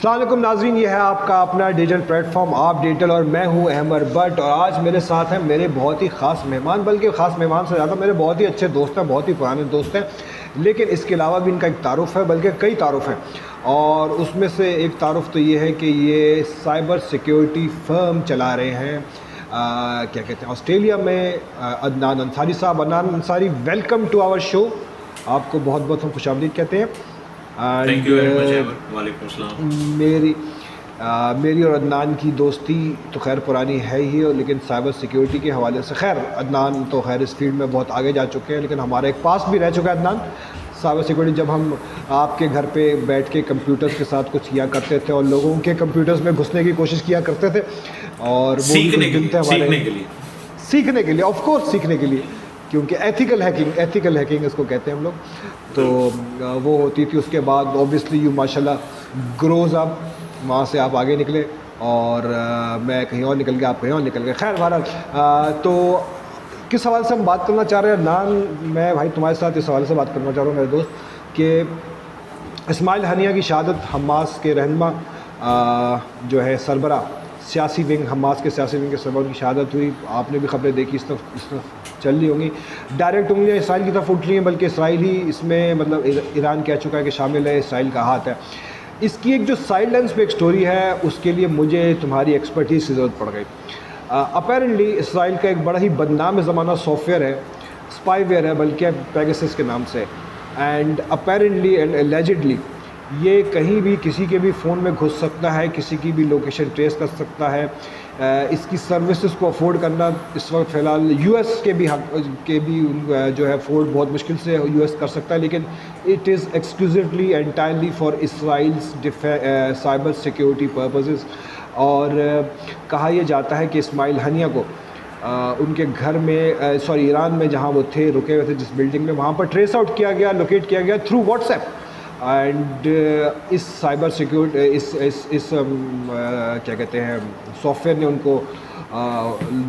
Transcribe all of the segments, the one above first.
अस्सलाम वालेकुम नाज़रीन, ये है आपका अपना डिजिटल प्लेटफॉर्म आप डिजिटल और मैं हूँ अहमद बट। और आज मेरे साथ हैं मेरे बहुत ही ख़ास मेहमान, बल्कि ख़ास मेहमान से ज़्यादा मेरे बहुत ही अच्छे दोस्त हैं, बहुत ही पुराने दोस्त हैं। लेकिन इसके अलावा भी इनका एक तारुफ़ है, बल्कि कई तारुफ़ हैं। और उसमें से एक तारुफ़ तो ये है कि ये साइबर सिक्योरिटी फ़र्म चला रहे हैं, क्या कहते हैं, ऑस्ट्रेलिया में। अदनान अंसारी साहब, Adnan Ansari, welcome to our show. आपको बहुत बहुत हम खुशामदीद कहते हैं। Thank you very much. वालेकुम सलाम। मेरी और अदनान की दोस्ती तो खैर पुरानी है ही, लेकिन साइबर सिक्योरिटी के हवाले से खैर अदनान तो खैर इस फील्ड में बहुत आगे जा चुके हैं, लेकिन हमारे एक पास भी रह चुका है अदनान साइबर सिक्योरिटी। जब हम आपके घर पे बैठ के कंप्यूटर्स के साथ कुछ किया करते थे और लोगों के कंप्यूटर्स में घुसने की कोशिश किया करते थे, और वो भी कुछ दिन थे हमारे सीखने के लिए, ऑफ कोर्स सीखने के लिए, क्योंकि एथिकल हैकिंग इसको कहते हैं हम लोग। तो वो होती थी। उसके बाद ऑब्वियसली यू माशाल्लाह ग्रोज अप, वहाँ से आप आगे निकले और मैं कहीं और निकल गया, आप कहीं और निकल गए। खैर बहरहाल, तो किस सवाल से हम बात करना चाह रहे हैं नान? मैं भाई तुम्हारे साथ इस सवाल से बात करना चाह रहा हूँ मेरे दोस्त, कि इस्माइल हानिया की शहादत, हमास के रहनुमा जो है सरबरा सियासी विंग, हमास के सियासी विंग के सरबरा की शहादत हुई। आपने भी खबरें देखी, इस तरफ चल रही होंगी। डायरेक्ट उंगलियाँ इसराइल की तरफ उठ रही हैं, बल्कि इसराइल ही इसमें, मतलब ईरान कह चुका है कि शामिल है, इसराइल का हाथ है। इसकी एक जो साइड लाइन्स पे एक स्टोरी है, उसके लिए मुझे तुम्हारी एक्सपर्टीज़ की ज़रूरत पड़ गई। अपेरेंटली इसराइल का एक बड़ा ही बदनाम ज़माना सॉफ्टवेयर है, स्पाईवेयर है बल्कि, पेगासस के नाम से। एंड अपेरेंटली एंड एलिजिडली ये कहीं भी किसी के भी फ़ोन में घुस सकता है, किसी की भी लोकेशन ट्रेस कर सकता है। इसकी सर्विसेज को अफोर्ड करना इस वक्त फ़िलहाल यूएस के भी जो है अफोर्ड बहुत मुश्किल से यूएस कर सकता है, लेकिन it is exclusively entirely for Israel's cyber security purposes. और कहा यह जाता है कि इस्माइल हानिया को उनके घर में, ईरान में जहाँ वो थे, रुके हुए थे जिस बिल्डिंग में, वहाँ पर ट्रेस आउट किया गया, लोकेट किया गया थ्रू व्हाट्सएप। एंड इस साइबर सिक्योरिटी इस क्या कहते हैं सॉफ्टवेयर ने उनको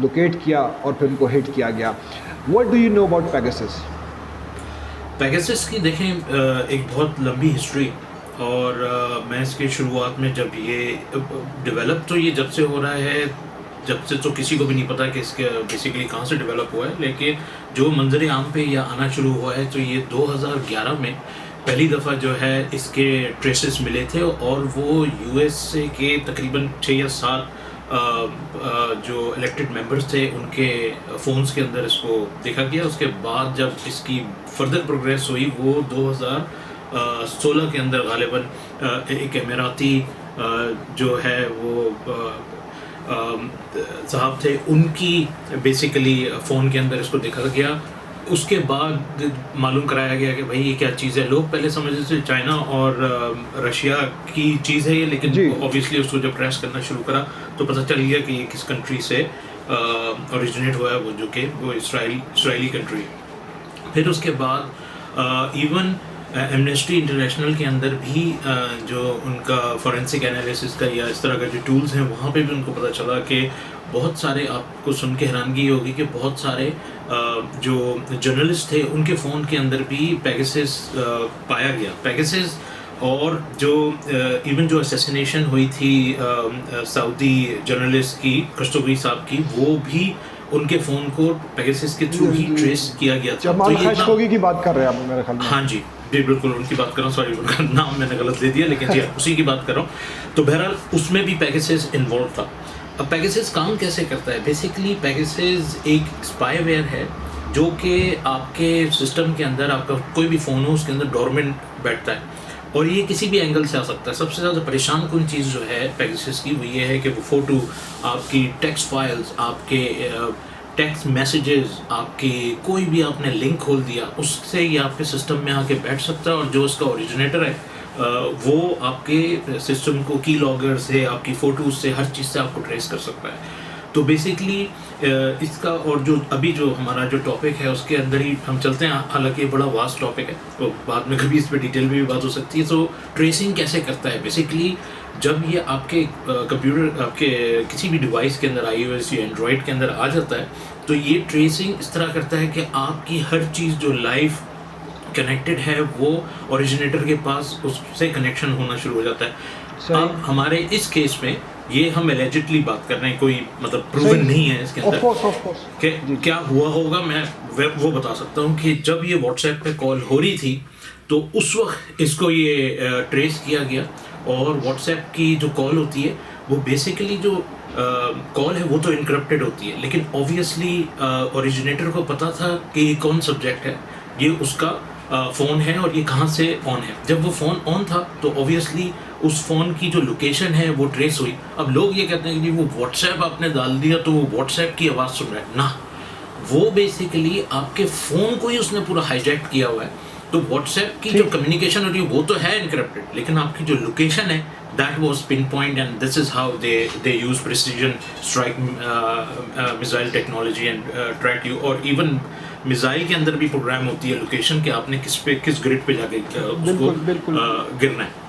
लोकेट किया और फिर उनको हिट किया गया। What do you know about Pegasus? Pegasus की देखें एक बहुत लंबी हिस्ट्री, और मैं इसकी शुरुआत में जब ये डेवलप, तो ये जब से हो रहा है, जब से तो किसी को भी नहीं पता कि इसके बेसिकली कहाँ से डेवलप हुआ है, लेकिन जो मंजर आम पे या आना शुरू हुआ है तो ये 2011 में पहली दफ़ा जो है इसके ट्रेसेस मिले थे, और वो यूएसए के तकरीबन 6 या 7 जो इलेक्टेड मेंबर्स थे उनके फ़ोन्स के अंदर इसको देखा गया। उसके बाद जब इसकी फर्दर प्रोग्रेस हुई, वो 2016 के अंदर गालिबन एक अमीराती जो है वो साहब थे, उनकी बेसिकली फ़ोन के अंदर इसको देखा गया। उसके बाद मालूम कराया गया कि भाई ये क्या चीज़ है। लोग पहले समझते थे चाइना और रशिया की चीज़ है ये, लेकिन ऑब्वियसली उसको जब ट्रेस करना शुरू करा तो पता चल गया कि ये किस कंट्री से ओरिजिनेट हुआ है, वो जो कि वो इसराइली कंट्री। फिर उसके बाद इवन एमनेस्टी इंटरनेशनल के अंदर भी जो उनका फॉरेंसिक एनालिसिस का या इस तरह का जो टूल्स हैं, वहाँ पे भी उनको पता चला कि बहुत सारे, आपको सुन के हैरानगी होगी कि बहुत सारे जो जर्नलिस्ट थे उनके फ़ोन के अंदर भी पेगासस पाया गया। पेगासस, और जो इवन जो असैसिनेशन हुई थी सऊदी जर्नलिस्ट की, खशोगी साहब की, वो भी उनके फ़ोन को पेगासस के थ्रू ही ट्रेस किया गया था। जमाल खशोगी की बात कर रहे हैं आप मेरे ख्याल में? हाँ जी बिल्कुल उनकी बात कर रहा हूँ, सॉरी उनका नाम मैंने गलत दे दिया, लेकिन जी उसी की बात कर रहा हूँ। तो बहरहाल उसमें भी पेगासस इन्वॉल्व था। अब पेगासस काम कैसे करता है? बेसिकली पेगासस एक स्पाईवेयर है जो कि आपके सिस्टम के अंदर, आपका कोई भी फ़ोन हो उसके अंदर डोरमेंट बैठता है, और ये किसी भी एंगल से आ सकता है। सबसे ज़्यादा परेशान कौन चीज़ जो है पेगासस की, वो ये है कि वो फ़ोटो, आपकी टेक्स्ट फाइल्स, आपके टेक्स्ट मैसेजेस, आपकी कोई भी आपने लिंक खोल दिया, उससे ये आपके सिस्टम में आके बैठ सकता है, और जो उसका ओरिजिनेटर है वो आपके सिस्टम को की लॉगर से, आपकी फ़ोटोज़ से, हर चीज़ से आपको ट्रेस कर सकता है। तो बेसिकली इसका, और जो अभी जो हमारा जो टॉपिक है उसके अंदर ही हम चलते हैं, हालांकि ये बड़ा वास्ट टॉपिक है, तो बाद में कभी इस पर डिटेल में भी बात हो सकती है। तो ट्रेसिंग कैसे करता है? बेसिकली जब ये आपके कंप्यूटर, आपके किसी भी डिवाइस के अंदर, iOS या एंड्रॉयड के अंदर आ जाता है, तो ये ट्रेसिंग इस तरह करता है कि आपकी हर चीज़ जो लाइव कनेक्टेड है वो ओरिजिनेटर के पास उससे कनेक्शन होना शुरू हो जाता है। सही। अब हमारे इस केस में ये हम एलिजिडली बात कर रहे हैं, कोई मतलब प्रूवन सही। नहीं है इसके अंदर। ऑफ कोर्स कि जी। क्या हुआ होगा मैं वो बता सकता हूँ कि जब ये व्हाट्सएप पे कॉल हो रही थी तो उस वक्त इसको ये ट्रेस किया गया, और व्हाट्सएप की जो कॉल होती है वो बेसिकली जो कॉल है वो तो इनक्रप्टेड होती है, लेकिन ऑब्वियसली ओरिजिनेटर को पता था कि ये कौन सब्जेक्ट है, ये उसका फ़ोन है और ये कहाँ से ऑन है। जब वो फ़ोन ऑन था तो ऑब्वियसली उस फ़ोन की जो लोकेशन है वो ट्रेस हुई। अब लोग ये कहते हैं कि वो व्हाट्सएप आपने डाल दिया तो वो व्हाट्सएप की आवाज़ सुन रहा है ना, वो बेसिकली आपके फ़ोन को ही उसने पूरा हाईजैक किया हुआ है। तो व्हाट्सएप की जो कम्युनिकेशन हो रही है वो तो है इनक्रप्टेड, लेकिन आपकी जो लोकेशन है that was pin point, and this is how they use precision strike missile technology and try to, और इवन मिसाइल के अंदर भी प्रोग्राम होती है लोकेशन कि आपने किस ग्रिड पे जाके उसको गिरना है।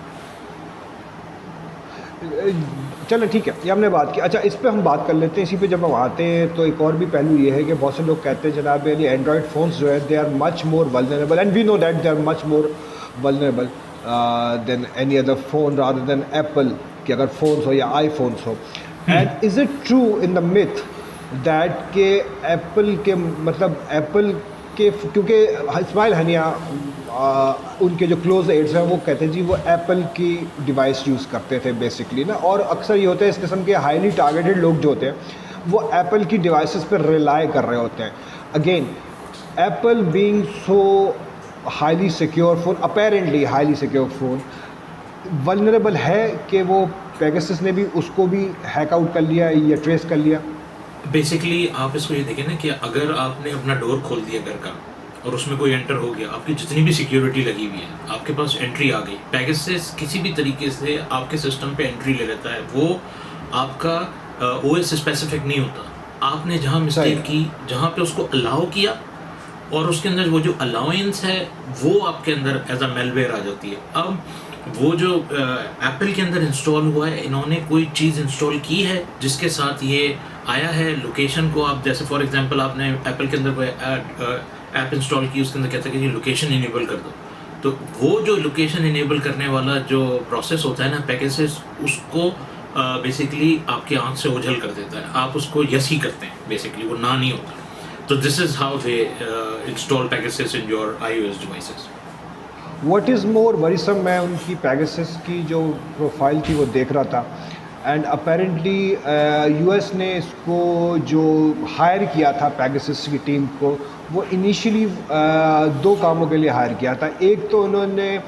चलो ठीक है, ये हमने बात की। अच्छा, इस पे हम बात कर लेते हैं। इसी पे जब हम आते हैं तो एक और भी पहलू ये है कि बहुत से लोग कहते हैं जनाब यानी एंड्रॉयड फ़ोन्स जो है they are much more vulnerable, and we know that they are much more vulnerable than any other phone rather than Apple कि अगर फ़ोन्स हो या आईफोन्स हो। And is it true in the myth that के Apple के मतलब Apple के, क्योंकि इस्माइल हनिया उनके जो क्लोज एड्स हैं वो कहते हैं जी वो एप्पल की डिवाइस यूज़ करते थे बेसिकली ना, और अक्सर ये होता है इस किस्म के हाईली टारगेटेड लोग जो होते हैं वो एप्पल की डिवाइसेस पर रिलाई कर रहे होते हैं। Again Apple being so highly secure phone, apparently highly secure phone, vulnerable है कि वो पेगासस ने भी उसको भी हैक आउट कर लिया या ट्रेस कर लिया। बेसिकली आप इसको ये देखें ना कि अगर आपने अपना डोर खोल दिया घर का और उसमें कोई एंटर हो गया, आपकी जितनी भी सिक्योरिटी लगी हुई है आपके पास एंट्री आ गई, पेगासस किसी भी तरीके से आपके सिस्टम पे एंट्री ले लेता है। वो आपका ओएस स्पेसिफिक नहीं होता, आपने जहाँ मिस्टेक की, जहाँ पे उसको अलाउ किया और उसके अंदर वो जो अलाउंस है वो आपके अंदर एज अ मेलवेयर आ जाती है। अब वो जो एप्पल के अंदर इंस्टॉल हुआ है, इन्होंने कोई चीज़ इंस्टॉल की है जिसके साथ ये आया है। लोकेशन को आप जैसे फॉर एग्जांपल आपने एप्पल के अंदर कोई ऐप इंस्टॉल की, उसके अंदर कहता है कि ये लोकेशन इनेबल कर दो, तो वो जो लोकेशन इनेबल करने वाला जो प्रोसेस होता है ना पेगासस, उसको बेसिकली आपकी आंख से ओझल कर देता है। आप उसको यस ही करते हैं, बेसिकली वो ना नहीं होता। तो this is how they install Pegasus in your iOS devices. What is more worrisome, मैं उनकी पेगासस की जो प्रोफाइल थी वो देख रहा था, एंड अपेरेंटली यूएस ने इसको जो हायर किया था पेगासस की टीम को, वो इनिशियली दो कामों के लिए हायर किया था। एक तो उन्होंने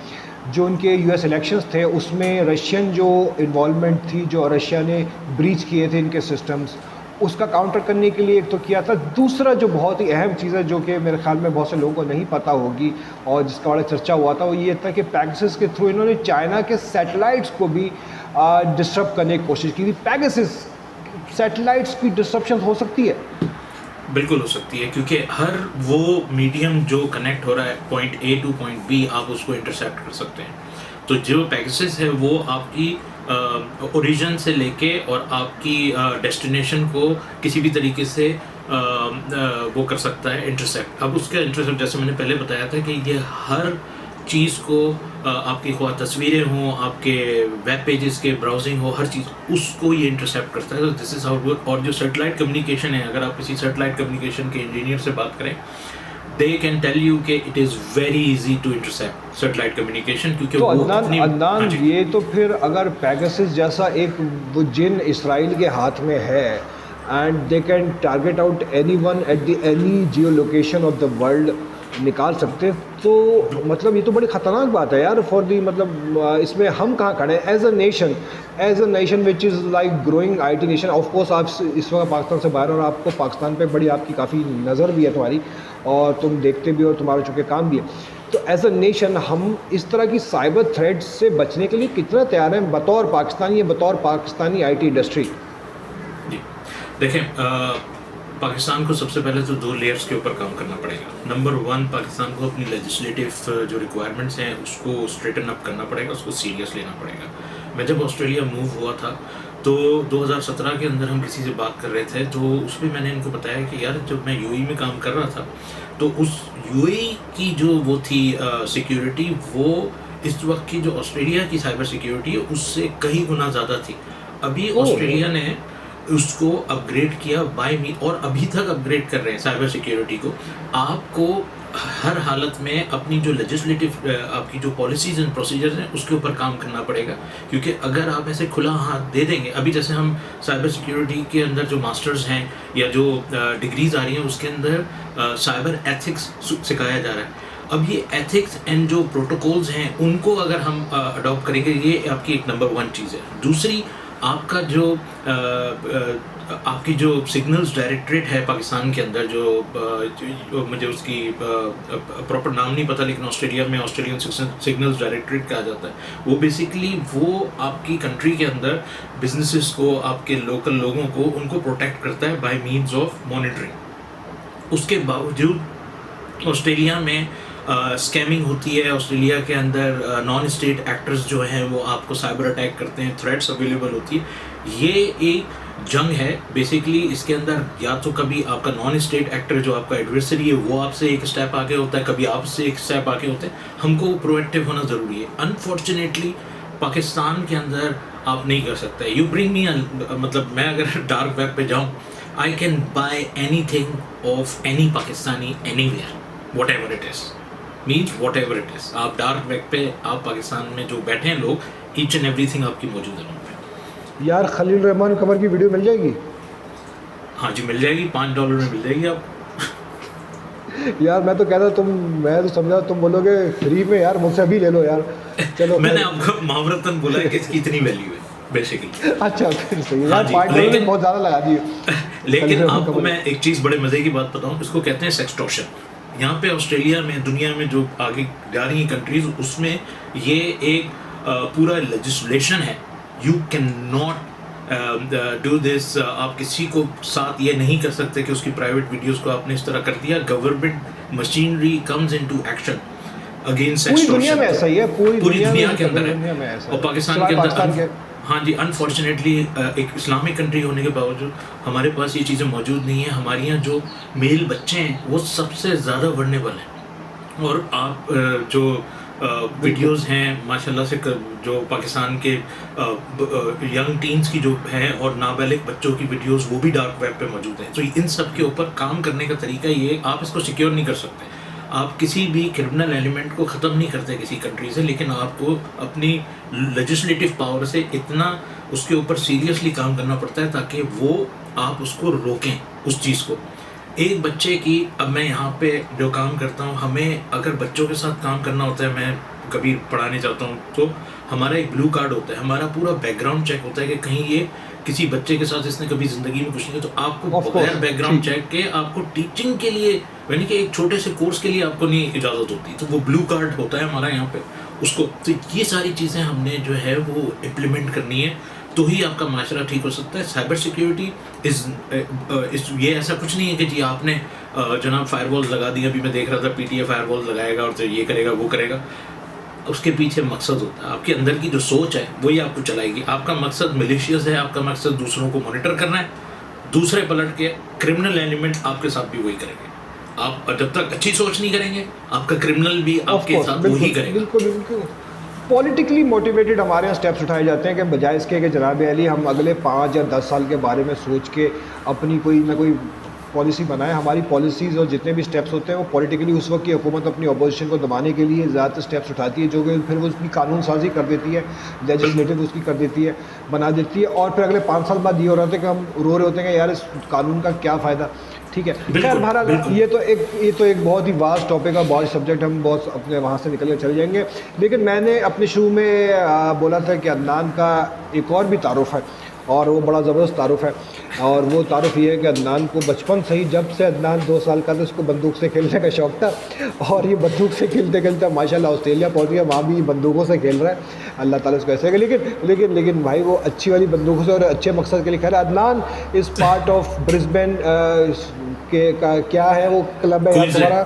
जो उनके यूएस इलेक्शंस थे उसमें रशियन जो इन्वॉल्वमेंट थी, जो रशिया ने ब्रीच किए थे इनके सिस्टम्स, उसका काउंटर करने के लिए एक तो किया था। दूसरा जो बहुत ही अहम चीज़ है जो कि मेरे ख्याल में बहुत से लोगों को नहीं पता होगी और जिसका बड़ा चर्चा हुआ था, वो ये था कि पेगासस के थ्रू इन्होंने चाइना के सैटेलाइट्स को भी डिस्टर्ब करने की कोशिश की थी। पेगासस सैटेलाइट्स की डिस्ट्रप्शन हो सकती है? बिल्कुल हो सकती है, क्योंकि हर वो मीडियम जो कनेक्ट हो रहा है point A to point B, आप उसको इंटरसेप्ट कर सकते हैं। तो जो पेगासस है वो आपकी ओरिजिन से लेके और आपकी डेस्टिनेशन को किसी भी तरीके से वो कर सकता है इंटरसेप्ट। अब उसका इंटरसेप्ट जैसे मैंने पहले बताया था कि ये हर चीज़ को आपकी ख्वाह तस्वीरें हों, आपके वेब पेजेस के ब्राउजिंग हो, हर चीज़ उसको ये इंटरसेप्ट करता है। तो दिस इज़ हाउ। और जो सेटेलाइट कम्युनिकेशन है, अगर आप किसी सेटेलाइट कम्युनिकेशन के इंजीनियर से बात करें, they can tell you कि it is very easy to intercept satellite communication, क्योंकि तो वो अदनान ये तो फिर अगर पेगासस जैसा एक वो जिन इसराइल के हाथ में है and they can target out anyone at the any Jio location of the world निकाल सकते, तो मतलब ये तो बड़ी ख़तरनाक बात है यार फॉर दी, मतलब इसमें हम कहाँ खड़े हैं as a nation which is like growing IT nation. Of course आप इस वक्त पाकिस्तान से बाहर, और आपको पाकिस्तान पे बड़ी आपकी काफ़ी नज़र भी है तुम्हारी, और तुम देखते भी हो, तुम्हारा चूँकि काम भी है। तो एज अ नेशन हम इस तरह की साइबर थ्रेट से बचने के लिए कितना तैयार हैं बतौर पाकिस्तानी IT इंडस्ट्री? जी देखें, पाकिस्तान को सबसे पहले तो 2 लेयर्स के ऊपर काम करना पड़ेगा। नंबर 1, पाकिस्तान को अपनी लेजिस्लेटिव जो रिक्वायरमेंट्स हैं उसको स्ट्रेटन अप करना पड़ेगा, उसको सीरियस लेना पड़ेगा। मैं जब ऑस्ट्रेलिया मूव हुआ था तो 2017 के अंदर हम किसी से बात कर रहे थे, तो उसमें मैंने इनको बताया कि यार जब मैं यूएई में काम कर रहा था तो उस यूएई की जो वो थी सिक्योरिटी, वो इस वक्त की जो ऑस्ट्रेलिया की साइबर सिक्योरिटी है उससे कई गुना ज़्यादा थी। अभी ऑस्ट्रेलिया ने उसको अपग्रेड किया बाय मी, और अभी तक अपग्रेड कर रहे हैं साइबर सिक्योरिटी को। आपको हर हालत में अपनी जो लेजिस्लेटिव आपकी जो पॉलिसीज़ एंड प्रोसीजर्स हैं उसके ऊपर काम करना पड़ेगा, क्योंकि अगर आप ऐसे खुला हाथ दे देंगे, अभी जैसे हम साइबर सिक्योरिटी के अंदर जो मास्टर्स हैं या जो डिग्रीज आ रही हैं उसके अंदर साइबर एथिक्स सिखाया जा रहा है। अब ये एथिक्स एंड जो प्रोटोकॉल्स हैं उनको अगर हम अडॉप्ट करेंगे, ये आपकी एक नंबर 1 चीज़ है। दूसरी, आपका जो आपकी जो सिग्नल्स डायरेक्टरेट है पाकिस्तान के अंदर, जो मुझे उसकी प्रॉपर नाम नहीं पता, लेकिन ऑस्ट्रेलिया में ऑस्ट्रेलियन सिग्नल्स डायरेक्टरेट कहा जाता है, वो बेसिकली वो आपकी कंट्री के अंदर बिजनेसेस को, आपके लोकल लोगों को, उनको प्रोटेक्ट करता है बाय मीन्स ऑफ मॉनिटरिंग। उसके बावजूद ऑस्ट्रेलिया में स्कैमिंग होती है। ऑस्ट्रेलिया के अंदर नॉन स्टेट एक्टर्स जो हैं वो आपको साइबर अटैक करते हैं, थ्रेट्स अवेलेबल होती है। ये एक जंग है बेसिकली। इसके अंदर या तो कभी आपका नॉन स्टेट एक्टर जो आपका एडवर्सरी है वो आपसे एक स्टेप आगे होता है, कभी आपसे एक स्टेप आगे होते हैं। हमको प्रोएक्टिव होना ज़रूरी है। अनफॉर्चुनेटली पाकिस्तान के अंदर आप नहीं कर सकते। यू ब्रिंग मी, मतलब मैं अगर डार्क वेब पे जाऊँ, I can buy anything of any Pakistani anywhere, what ever it is, means what ever it is. आप डार्क वेब पे, आप पाकिस्तान में जो बैठे हैं लोग, ईच एंड एवरीथिंग आपकी मौजूद है वहाँ पे। यार खलील रहमान कमर की वीडियो मिल जाएगी? हाँ जी मिल जाएगी, $5 में मिल जाएगी आप। यार मैं तो कहता मैं तो समझा तुम बोलोगे फ्री में, यार मुझसे अभी ले लो यार। चलो मैंने आपको महावरतन बोला है कि इसकी इतनी वैल्यू है बेसिकली। अच्छा फिर सही है। हाँ यार जी, $5 बहुत ज़्यादा लगा दिए। लेकिन आपको मैं एक चीज़ बड़े मज़े की बात बताऊँ, इसको कहते हैं सेक्सटॉर्शन। यहाँ पे ऑस्ट्रेलिया में, दुनिया में जो आगे जा रही हैं कंट्रीज, उसमें ये एक पूरा लेजिस्लेशन है। You can not do this. आप किसी को साथ ये नहीं कर सकते कि उसकी प्राइवेट वीडियोस को आपने इस तरह कर दिया। Government machinery comes into action against पूरी दुनिया में ऐसा ही है, पूरी दुनिया के अंदर दुनिया में है। ऐसा और पाकिस्तान के अंदर, हाँ जी, अनफॉर्चुनेटली एक इस्लामिक कंट्री होने के बावजूद हमारे पास ये चीज़ें मौजूद नहीं है। हमारे यहाँ जो मेल बच्चे हैं वो सबसे ज़्यादा वर्नेबल हैं। और आप जो वीडियोस हैं माशाल्लाह से, जो पाकिस्तान के यंग टीन्स की जो है और नाबालिग बच्चों की वीडियोस, वो भी डार्क वेब पे मौजूद हैं। तो इन सब के ऊपर काम करने का तरीका ये, आप इसको सिक्योर नहीं कर सकते। आप किसी भी क्रिमिनल एलिमेंट को ख़त्म नहीं करते किसी कंट्री से, लेकिन आपको अपनी लेजिस्लेटिव पावर से इतना उसके ऊपर सीरियसली काम करना पड़ता है ताकि वो आप उसको रोकें उस चीज़ को। एक बच्चे की, अब मैं यहाँ पे जो काम करता हूँ, हमें अगर बच्चों के साथ काम करना होता है, मैं कभी पढ़ाने जाता हूँ तो हमारा एक ब्लू कार्ड होता है, हमारा पूरा बैकग्राउंड चेक होता है कि कहीं ये किसी बच्चे के साथ इसने कभी ज़िंदगी में कुछ नहीं किया, तो आपको बगैर बैकग्राउंड चेक के आपको टीचिंग के लिए, यानी कि एक छोटे से कोर्स के लिए आपको नहीं इजाज़त होती। तो वो ब्लू कार्ड होता है हमारा यहाँ पे उसको। तो ये सारी चीज़ें हमने जो है वो इम्प्लीमेंट करनी है, तो ही आपका माशरा ठीक हो सकता है। साइबर सिक्योरिटी इस ये ऐसा कुछ नहीं है कि जी आपने जनाब फायरवॉल्स लगा दी। अभी मैं देख रहा था PTA फायरवॉल्स लगाएगा और तो ये करेगा वो करेगा। उसके पीछे मकसद होता है, आपके अंदर की जो सोच है वही आपको चलाएगी। आपका मकसद मिलिशियस है, आपका मकसद दूसरों को मॉनिटर करना है, दूसरे पलट के क्रिमिनल एलिमेंट आपके साथ भी वही करेंगे। आप जब तक अच्छी सोच नहीं करेंगे, आपका क्रिमिनल भी आपके साथ वही करेगा। बिल्कुल बिल्कुल। पॉलिटिकली मोटिवेटेड हमारे यहाँ स्टेप्स उठाए जाते हैं कि बजाय इसके कि जनाब अली हम अगले 5 या 10 साल के बारे में सोच के अपनी कोई ना कोई पॉलिसी बनाए। हमारी पॉलिसीज़ और जितने भी स्टेप्स होते हैं वो पॉलिटिकली उस वक्त की हुकूमत अपनी अपोजिशन को दबाने के लिए ज़्यादातर स्टेप्स उठाती है, जो कि फिर वो उसकी कानून साजी कर देती है, लेजिस्लेटिव उसकी कर देती है, बना देती है। और फिर अगले 5 साल बाद ये हो रहा था कि हम रो रहे होते हैं कि यार इस कानून का क्या फ़ायदा। ठीक है, खैर बहरहाल ये तो एक बहुत ही वास्ट टॉपिक है, बहुत सब्जेक्ट, हम बहुत अपने वहाँ से निकल कर चले जाएंगे। लेकिन मैंने अपने शुरू में बोला था कि अदनान का एक और भी तारुफ है, और वो बड़ा ज़बरदस्त तारुफ है। और वो तारुफ ये है कि अदनान को बचपन से ही, जब से अदनान 2 साल का था, उसको बंदूक से खेलने का शौक़ था। और ये बंदूक से खेलते खेलते माशाल्लाह ऑस्ट्रेलिया पहुँच गया, वहाँ भी बंदूकों से खेल रहा है। अल्लाह ताला इसको ऐसे। लेकिन भाई वो अच्छी वाली बंदूकों से और अच्छे मकसद के लिए खेल रहा है। Adnan is part of Brisbane के का क्या है वो क्लब है यार तुम्हारा?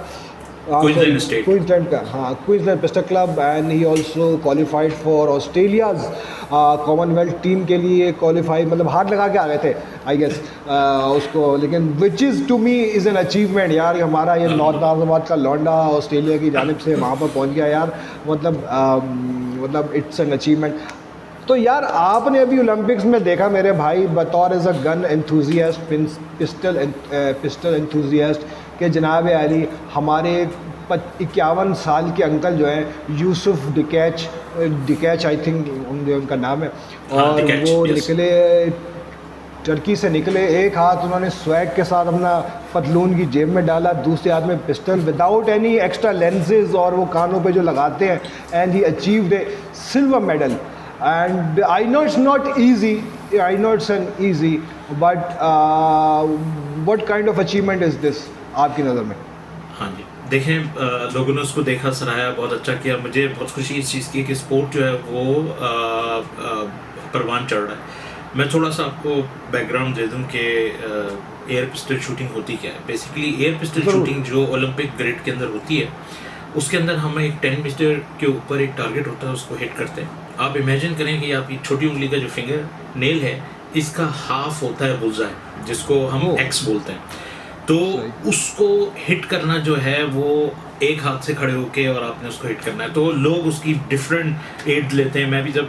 Queensland state. क्वींसलैंड का, हाँ, Queensland pistol club, and he also qualified for Australia's Commonwealth team के लिए क्वालिफाई, मतलब हाथ लगा के आ गए थे आई गेस उसको, लेकिन which is to me is an achievement यार। हमारा ये नॉर्थ नाज़ाबाद का लौंडा ऑस्ट्रेलिया की जानिब से वहाँ पर पहुँच गया यार, मतलब इट्स एन अचीवमेंट। तो यार आपने अभी ओलंपिक्स में देखा मेरे भाई, बतौर as a gun enthusiast, pistol enthusiast, कि जनाब अली हमारे 51 साल के अंकल जो हैं यूसुफ डिकैच आई थिंक उनका नाम है, और डिकैच, वो yes. निकले टर्की से निकले, एक हाथ उन्होंने स्वैग के साथ अपना पतलून की जेब में डाला, दूसरे हाथ में pistol without any extra lenses, और वो कानों पे जो लगाते हैं, and he achieved A silver medal. And I know it's not easy, I know it's an easy, but what kind of achievement is this आपकी नज़र में? हाँ जी, देखें लोगों ने उसको देखा, सराहा, बहुत अच्छा किया। मुझे बहुत खुशी इस चीज़ की कि स्पोर्ट जो है वो परवान चढ़ रहा है। मैं थोड़ा सा आपको बैकग्राउंड दे दूं कि एयर पिस्टल शूटिंग होती क्या है। बेसिकली एयर पिस्टल शूटिंग जो ओलंपिक ग्रिड के अंदर होती है, उसके अंदर हम एक 10 मीटर के ऊपर एक टारगेट होता है, उसको हिट करते हैं। आप इमेजिन करें कि आपकी छोटी उंगली का जो फिंगर नेल है, इसका हाफ होता है बुलजाई, जिसको हम एक्स बोलते हैं। तो उसको हिट करना जो है वो एक हाथ से खड़े होके, और आपने उसको हिट करना है। तो लोग उसकी डिफरेंट एड लेते हैं। मैं भी जब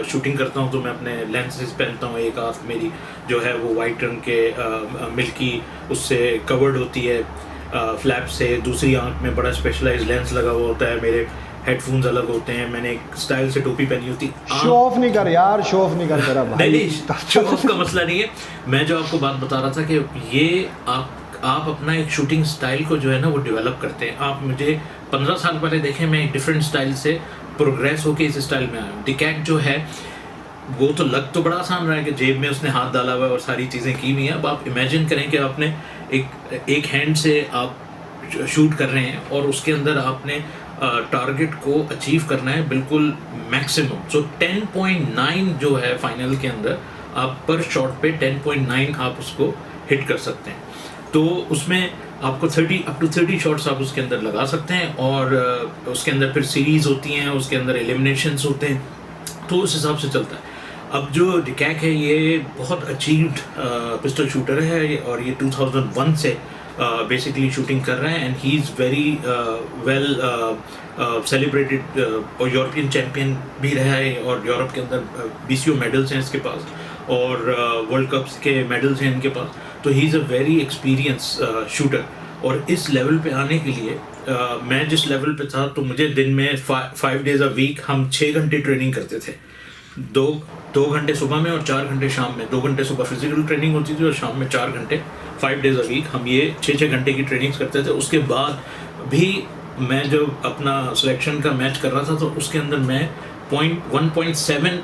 शूटिंग करता हूँ तो मैं अपने लेंसेज पहनता हूँ, एक आँख मेरी जो है वो वाइट रंग के मिल्की उससे कवर्ड होती है फ्लैप से, दूसरी आँख में बड़ा स्पेशलाइज लेंस लगा हुआ होता है, मेरे हेडफोन्स अलग होते हैं, मैंने एक स्टाइल से टोपी पहनी होती। शो ऑफ नहीं कर यार, शो ऑफ नहीं कर मेरा भाई। नहीं, शो ऑफ का मसला नहीं है। मैं जो आपको बात बता रहा था कि ये आप अपना एक शूटिंग स्टाइल को जो है ना वो डेवलप करते हैं। आप मुझे 15 साल पहले देखें, मैं एक डिफरेंट स्टाइल से प्रोग्रेस होके इस स्टाइल में आया हूँ। डिकैट जो है वो तो लग तो बड़ा आसान रहा है कि जेब में उसने हाथ डाला हुआ है और सारी चीज़ें की हुई हैं। अब आप इमेजिन करें कि आपने एक हैंड से आप शूट कर रहे हैं और उसके अंदर आपने टारगेट को अचीव करना है बिल्कुल मैक्सिमम। सो 10.9 जो है फाइनल के अंदर आप पर शॉट पे 10.9 आप उसको हिट कर सकते हैं। तो उसमें आपको 30 शॉट्स आप उसके अंदर लगा सकते हैं, और उसके अंदर फिर सीरीज होती हैं, उसके अंदर एलिमिनेशंस होते हैं, तो उस हिसाब से चलता है। अब जो डिकैक है ये बहुत अचीव्ड पिस्टल शूटर है, और ये 2001 से बेसिकली शूटिंग कर रहे हैं, and he is very well celebrated, और यूरोपियन चैम्पियन भी रहा है, और यूरोप के अंदर BCO मेडल्स हैं इसके पास, और वर्ल्ड कप्स के मेडल्स हैं इनके पास। तो ही is a very experience shooter, और इस लेवल पे आने के लिए मैं जिस लेवल पे था, तो मुझे दिन में 5 डेज अ वीक हम 6 घंटे ट्रेनिंग करते थे। 2 घंटे सुबह में और 4 घंटे शाम में। 2 घंटे सुबह फिजिकल ट्रेनिंग होती थी और शाम में 4 घंटे, 5 डेज अ वीक हम ये 6 घंटे की ट्रेनिंग्स करते थे। उसके बाद भी मैं जब अपना सिलेक्शन का मैच कर रहा था, तो उसके अंदर मैं 1.7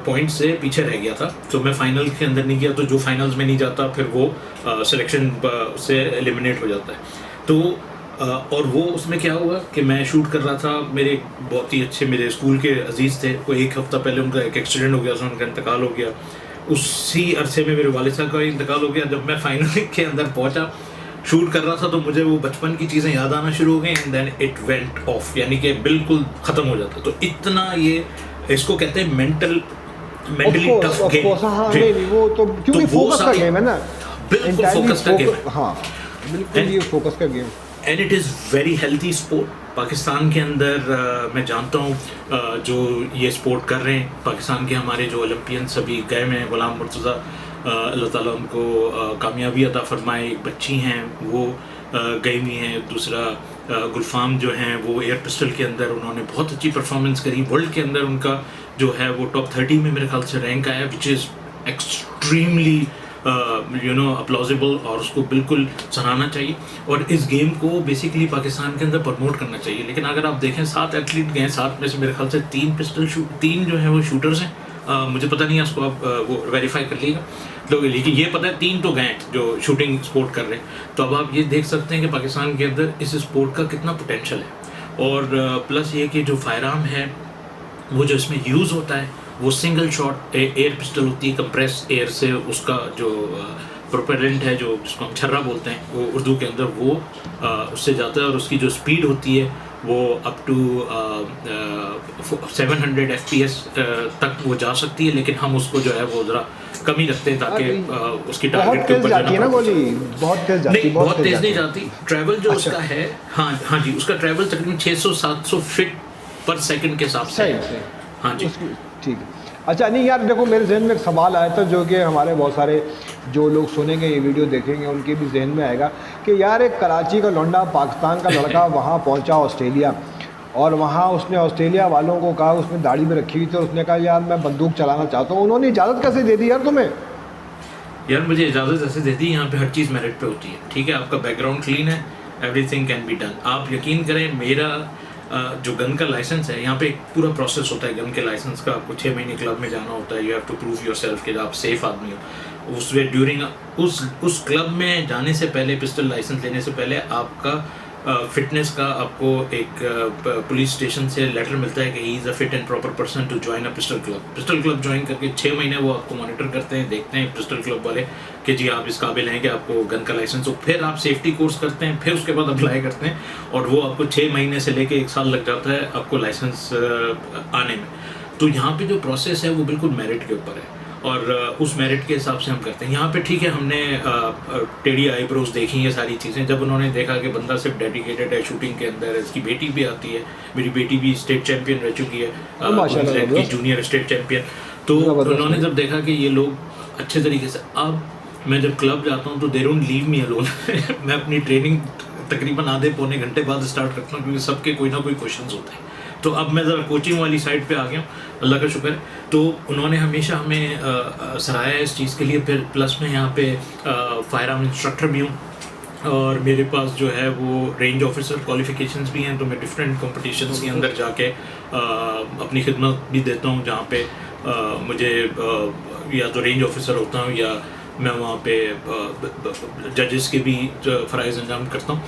पॉइंट से पीछे रह गया था। तो मैं फाइनल के अंदर नहीं गया, तो जो फाइनल्स में नहीं जाता फिर वो सिलेक्शन से एलिमिनेट हो जाता है। तो और वो उसमें क्या हुआ कि मैं शूट कर रहा था, मेरे बहुत ही अच्छे मेरे स्कूल के अजीज़ थे, कोई 1 हफ्ता पहले उनका एक एक्सीडेंट हो गया, उसमें उनका इंतकाल हो गया। उसी अरसे में मेरे वालिद साहब का इंतकाल हो गया। जब मैं फाइनल के अंदर पहुंचा, शूट कर रहा था, तो मुझे वो बचपन की चीज़ें याद आना शुरू हो गई, and then it went off, यानी कि बिल्कुल ख़त्म हो जाता। तो इतना ये इसको कहते हैं मेंटली टफ गेम। हाँ, नहीं वो तो क्योंकि फोकस का गेम है ना, बिल्कुल फोकस का गेम है। हाँ बिल्कुल, ये फोकस का game, and it is very healthy sport. Pakistan के अंदर मैं जानता हूँ जो ये स्पोर्ट कर रहे हैं, पाकिस्तान के हमारे जो ओलंपियंस अभी गए हुए हैं, गुलाम मुर्तज़ा अल्लाह ताला उनको कामयाबी अता फरमाए, एक बच्ची हैं वो गई हुई हैं। दूसरा गुलफाम जो हैं वो एयर पिस्टल के अंदर उन्होंने बहुत अच्छी परफॉर्मेंस करी। वर्ल्ड के अंदर उनका जो है वो टॉप 30 में मेरे ख्याल से रैंक आया, विच इज़ एक्सट्रीमली अपलॉजिबल, और उसको बिल्कुल सराहना चाहिए। और इस गेम को बेसिकली पाकिस्तान के अंदर प्रमोट करना चाहिए। लेकिन अगर आप देखें 7 एथलीट गए, 7 में से मेरे ख्याल से 3 जो है वो शूटर्स हैं। मुझे पता नहीं है, उसको आप वो वेरीफाई कर लीजिएगा। तो लेकिन ये पता है 3 तो गए जो शूटिंग स्पोर्ट कर रहे हैं। तो अब आप ये देख सकते हैं कि पाकिस्तान के अंदर इस स्पोर्ट का कितना पोटेंशियल है। और प्लस ये कि जो फायर आर्म है वो जो इसमें यूज़ होता है वो सिंगल शॉट एयर पिस्टल होती है, कंप्रेस एयर से उसका जो प्रोपेलेंट है जो जिसको हम छर्रा बोलते हैं वो उर्दू के अंदर, वो उससे जाता है और उसकी जो स्पीड होती है वो अप टू 700 FPS तक वो जा सकती है, लेकिन हम उसको जो है वो ज़रा कम ही रखते हैं ताकि उसकी टारगेट के ऊपर जाती है ना गोली, बहुत तेज जाती है। नहीं, बहुत तेज नहीं जाती। ट्रैवल जो अच्छा। उसका है, हाँ जी, उसका ट्रैवल तकरीबन 600-700 फीट पर सेकंड के हिसाब से सही है। सही, हाँ जी। ठीक है। अच्छा, नहीं यार देखो, मेरे जहन में एक सवाल आया था जो कि हमारे बहुत सारे जो लोग सुनेंगे ये वीडियो देखेंगे उनके भी जहन में आएगा कि यार एक कराची का लौंडा, पाकिस्तान का लड़का वहाँ पहुँचा ऑस्ट्रेलिया, और वहाँ उसने ऑस्ट्रेलिया वालों को कहा, उसने दाढ़ी में रखी हुई थी, उसने कहा यार मैं बंदूक चलाना चाहता हूँ। उन्होंने इजाज़त कैसे दे दी यार तुम्हें? यार मुझे इजाज़त ऐसे देती है, यहाँ पे हर चीज़ मेरिट पे होती है, ठीक है। आपका बैकग्राउंड क्लीन है, एवरीथिंग कैन बी डन। आप यकीन करें, मेरा जो गन का लाइसेंस है, यहाँ पे एक पूरा प्रोसेस होता है गन के लाइसेंस का। आपको 6 महीने क्लब में जाना होता है, you have to prove your self कि आप सेफ आदमी हो। उसमें ड्यूरिंग उस क्लब में जाने से पहले, पिस्टल लाइसेंस लेने से पहले आपका फिटनेस का आपको एक पुलिस स्टेशन से लेटर मिलता है कि he is a fit and proper person to join a pistol club. Pistol club join करके 6 महीने वो आपको मॉनिटर करते हैं, देखते हैं पिस्टल क्लब वाले कि जी आप इस काबिल हैं कि आपको गन का लाइसेंस हो। फिर आप सेफ्टी कोर्स करते हैं, फिर उसके बाद अप्लाई करते हैं, और वो आपको 6 महीने से लेके 1 साल लग जाता है आपको लाइसेंस आने में। तो यहाँ पे जो प्रोसेस है वो बिल्कुल मेरिट के ऊपर है, और उस मेरिट के हिसाब से हम करते हैं। यहाँ पे ठीक है, हमने टेढ़ी आईब्रोज देखी, ये सारी चीज़ें। जब उन्होंने देखा कि बंदा सिर्फ डेडिकेटेड है शूटिंग के अंदर, इसकी बेटी भी आती है, मेरी बेटी भी स्टेट चैंपियन रह चुकी है, माशाल्लाह, की जूनियर स्टेट चैंपियन। तो उन्होंने जब देखा कि ये लोग अच्छे तरीके से, अब मैं जब क्लब जाता हूँ तो they don't leave me alone. मैं अपनी ट्रेनिंग तकरीबन आधे पौने घंटे बाद स्टार्ट करता हूँ, क्योंकि सबके कोई ना कोई क्वेश्चंस होते हैं। तो अब मैं ज़रा कोचिंग वाली साइड पे आ गया हूँ, अल्लाह का शुक्र है। तो उन्होंने हमेशा हमें सराहाया इस चीज़ के लिए। फिर प्लस में यहाँ पे फायर आर्म इंस्ट्रक्टर भी हूँ, और मेरे पास जो है वो रेंज ऑफिसर क्वालिफिकेशंस भी हैं। तो मैं डिफरेंट कॉम्पिटिशन्स के अंदर जाके अपनी खिदमत भी देता हूँ, जहाँ पे मुझे या तो रेंज ऑफिसर होता हूँ या मैं वहाँ पे जजेस के भी फ़राइज़ अंजाम करता हूँ,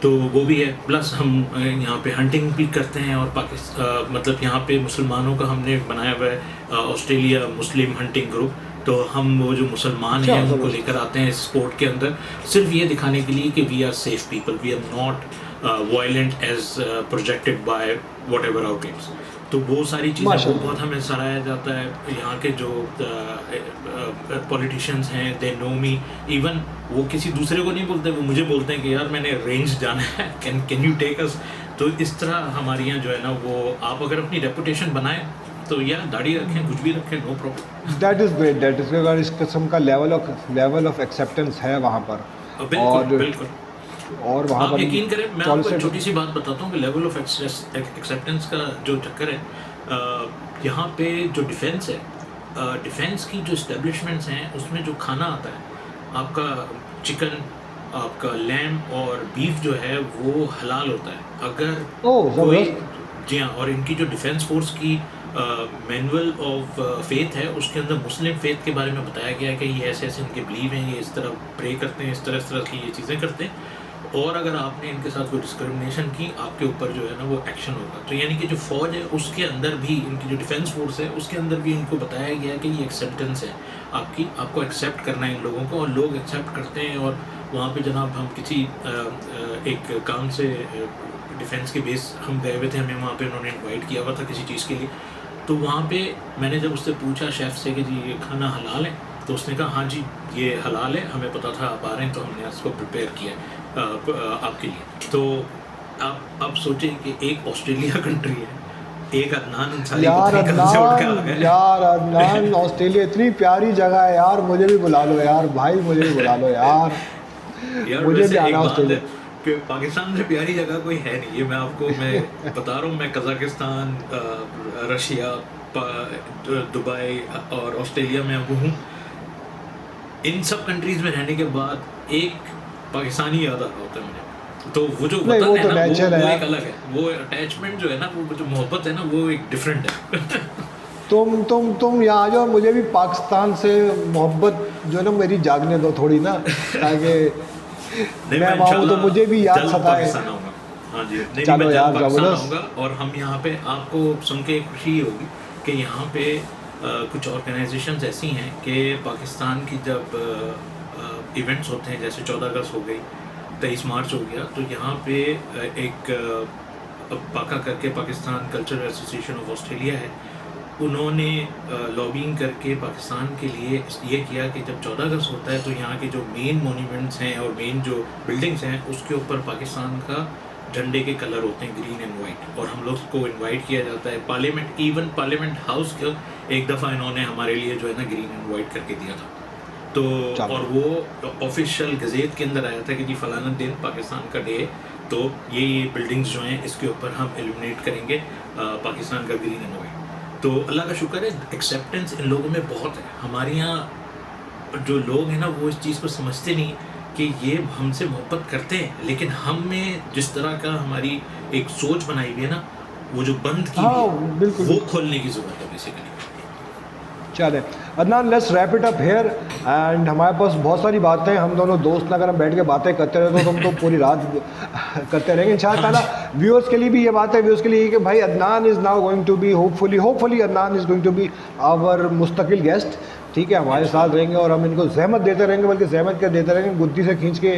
तो वो भी है। प्लस हम यहाँ पे हंटिंग भी करते हैं, और मतलब यहाँ पे मुसलमानों का हमने बनाया हुआ है ऑस्ट्रेलिया मुस्लिम हंटिंग ग्रुप। तो हम वो जो मुसलमान हैं उनको लेकर आते हैं इस स्पोर्ट के अंदर, सिर्फ ये दिखाने के लिए कि we are safe people, we are not violent as projected by whatever outlets. तो वो सारी चीज़ें वो बहुत हमें सराहा जाता है। यहाँ के जो पॉलिटिशियंस हैं, दे नो मी। इवन वो किसी दूसरे को नहीं बोलते, वो मुझे बोलते हैं कि यार मैंने रेंज जाना है, कैन यू टेक अस। तो इस तरह हमारे यहाँ जो है ना, वो आप अगर अपनी रेपुटेशन बनाए तो यार दाढ़ी रखें, कुछ भी रखें, no problem. That is great, that is अगर इस किस्म का लेवल ऑफ एक्सेप्टेंस है वहाँ पर। बिल्कुल बिल्कुल। और वहाँ पर यकीन करें, मैं आपको एक छोटी सी बात बताता हूँ कि लेवल ऑफ एक्सेप्टेंस का जो चक्कर है, यहाँ पे जो डिफेंस है, डिफेंस की जो इस्टेब्लिशमेंट्स हैं उसमें जो खाना आता है आपका चिकन, आपका लैम्ब और बीफ जो है वो हलाल होता है। अगर कोई, जी हाँ, और इनकी जो डिफेंस फोर्स की मैनुअल ऑफ फेथ है उसके अंदर मुस्लिम फेथ के बारे में बताया गया है कि ये ऐसे ऐसे इनके बिलीव हैं, ये इस तरह प्रे करते हैं, इस तरह की ये चीज़ें करते हैं, और अगर आपने इनके साथ कोई डिस्क्रिमिनेशन की, आपके ऊपर जो है ना वो एक्शन होगा। तो यानी कि जो फ़ौज है उसके अंदर भी, इनकी जो डिफेंस फोर्स है उसके अंदर भी इनको बताया गया है कि ये एक्सेप्टेंस है आपको एक्सेप्ट करना है इन लोगों को, और लोग एक्सेप्ट करते हैं। और वहाँ पे जनाब हम किसी एक काम से डिफेंस के बेस हम गए हुए थे, हमें वहाँ पे उन्होंने इनवाइट किया हुआ था किसी चीज़ के लिए। तो वहाँ पे मैंने जब उससे पूछा शेफ़ से कि जी ये खाना हलाल है, तो उसने कहा हाँ जी ये हलाल है, हमें पता था आप आ रहे हैं, तो हमने इसको प्रिपेयर किया आपके लिए। तो आप सोचें कि एक ऑस्ट्रेलिया कंट्री है, एक अदनान अंसारी यार अदनान ऑस्ट्रेलिया इतनी प्यारी जगह है यार, मुझे भी बुला लो यार भाई, मुझे भी बुला लो यार मुझे भी आना ऑस्ट्रेलिया। कि पाकिस्तान से प्यारी जगह कोई है नहीं, ये मैं बता रहा हूँ। मैं कज़ाकिस्तान, रशिया, दुबई और ऑस्ट्रेलिया में अब हूँ। इन सब कंट्रीज़ में रहने के बाद एक पाकिस्तानी याद आ रहा होता है मुझे। तो वो जो वतन है ना, वो एक अलग है, वो अटैचमेंट जो है ना, वो जो मोहब्बत है ना, वो एक डिफरेंट है। तुम यहाँ जाओ, मुझे भी पाकिस्तान से मोहब्बत जो है ना मेरी जागने दो थोड़ी ना, ताकि मैं आऊँ तो मुझे भी याद सताए। हाँ जी, नहीं, चलो मैं यार पाकिस्तान आऊँगा। और हम यहाँ पे, आपको सुन के खुशी होगी कि यहाँ पे कुछ ऑर्गेनाइजेशंस ऐसी हैं कि पाकिस्तान की जब इवेंट्स होते हैं, जैसे 14 अगस्त हो गई, 23 मार्च हो गया, तो यहाँ पे एक पाका करके Pakistan cultural association of Australia है, उन्होंने लॉबिंग करके पाकिस्तान के लिए ये किया कि जब 14 अगस्त होता है तो यहाँ के जो मेन मोन्यूमेंट्स हैं और मेन जो बिल्डिंग्स हैं उसके ऊपर पाकिस्तान का झंडे के कलर होते हैं, ग्रीन एंड वाइट, और हम लोग को इनवाइट किया जाता है। पार्लियामेंट, इवन पार्लियामेंट हाउस का एक दफ़ा इन्होंने हमारे लिए जो है ना ग्रीन एंड वाइट करके दिया था, तो और वो ऑफिशियल गज़ेट के अंदर आया था कि जी फलाना दिन पाकिस्तान का डे, तो ये बिल्डिंग्स जो हैं इसके ऊपर हम एलिमिनेट करेंगे पाकिस्तान का ग्रीन एंड वाइट। तो अल्लाह का शुक्र है, एक्सेप्टेंस इन लोगों में बहुत है। हमारे यहाँ जो लोग हैं ना वो इस चीज़ को समझते नहीं कि ये हमसे मोहब्बत करते हैं, लेकिन हम में जिस तरह का हमारी एक सोच बनाई हुई है ना, वो जो बंद की हुई है, बिल्कुल वो खोलने की ज़रूरत है बेसिकली। चले Adnan, let's wrap it up here. And हमारे पास बहुत सारी बातें, हम दोनों दोस्त ना अगर हम बैठ के बातें करते रहे तो हम तो पूरी रात करते रहेंगे इंशाअल्लाह। व्यूअर्स के लिए भी ये बात है, व्यूअर्स के लिए कि भाई Adnan is now going to be hopefully Adnan is going to be our मुस्तकिल गेस्ट, ठीक है, हमारे साथ रहेंगे और हम इनको जहमत देते रहेंगे, बल्कि जहमत क्या देते रहेंगे, बुद्धि से खींच के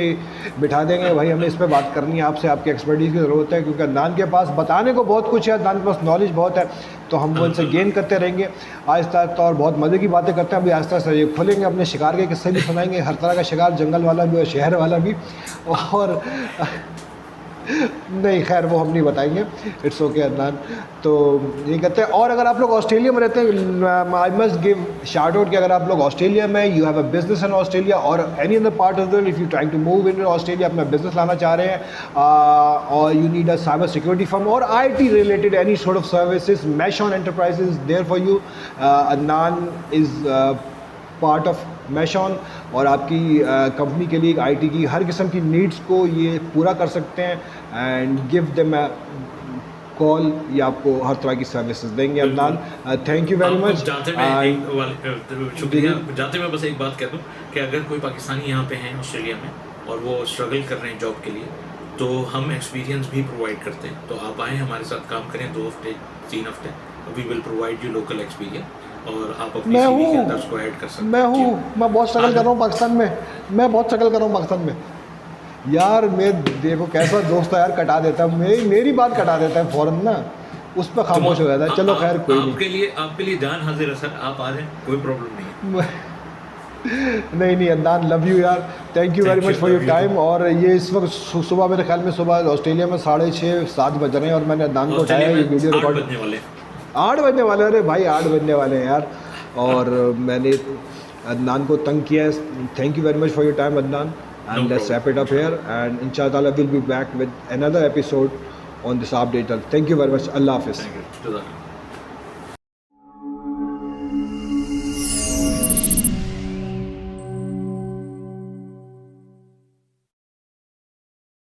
बिठा देंगे, भाई हमें इस पर बात करनी है आपसे, आपकी एक्सपर्टीज़ की ज़रूरत है, क्योंकि अदनान के पास बताने को बहुत कुछ है, अदनान के पास नॉलेज बहुत है, तो हम वो इनसे गेन करते रहेंगे आहिस्ता आहिस्ता। और बहुत मज़े की बातें करते हैं, अभी आहिस्ता आहिस्ता ये खोलेंगे, अपने शिकार के किस्से भी सुनाएंगे, हर तरह का शिकार, जंगल वाला भी और शहर वाला भी, और नहीं खैर वो हम नहीं बताएंगे, इट्स ओके अदनान। तो ये कहते हैं, और अगर आप लोग ऑस्ट्रेलिया में रहते हैं, I must give shout out कि अगर आप लोग ऑस्ट्रेलिया में, you have a business in Australia और any other part of the world, if you trying to move in Australia, अपना बिजनेस लाना चाह रहे हैं, और you need a cyber security firm और IT related any sort of services, Meshon Enterprises is there for you. Adnan is part of Meshon, और आपकी company के लिए IT की हर किस्म की नीड्स को ये पूरा कर सकते हैं, and give them a call, ये आपको हर तरह की सर्विसेज देंगे। Adnan, thank you very much. शुक्रिया। जाते मैं बस एक बात कह दूँ कि अगर कोई पाकिस्तानी यहाँ पे हैं ऑस्ट्रेलिया में और वो स्ट्रगल कर रहे हैं जॉब के लिए, तो हम एक्सपीरियंस भी प्रोवाइड करते हैं, तो आप आएँ हमारे साथ काम करें 2 हफ्ते 3 हफ्ते, we will provide you local experience, और आप अपनी CV के अंदर उसको ऐड कर सकते हैं। मैं बहुत स्ट्रगल कर रहा हूँ पाकिस्तान में, मैं बहुत स्ट्रगल कर रहा हूँ पाकिस्तान में यार। मैं देखो कैसा दोस्त है यार, कटा देता है मेरी बात कटा देता है फ़ौरन ना, उस पर खामोश हो जाता है। चलो खैर कोई नहीं, आपके लिए जान हाजिर है सर, आप आ जाएं, कोई प्रॉब्लम नहीं है। नहीं अदनान, लव यू यार, thank you very much for your time. और ये इस वक्त सुबह, मेरे ख्याल में सुबह ऑस्ट्रेलिया में 6:30-7 बज रहे हैं, और मैंने अदनान को उठाया, ये वीडियो रिकॉर्ड 8 बजने वाले, अरे भाई 8 बजने वाले हैं यार, और मैंने अदनान को तंग किया है। Thank you very much for your time Adnan, and let's wrap it up here, and inshallah we'll be back with another episode on this update. Thank you very much. Allah Hafiz. Thank you.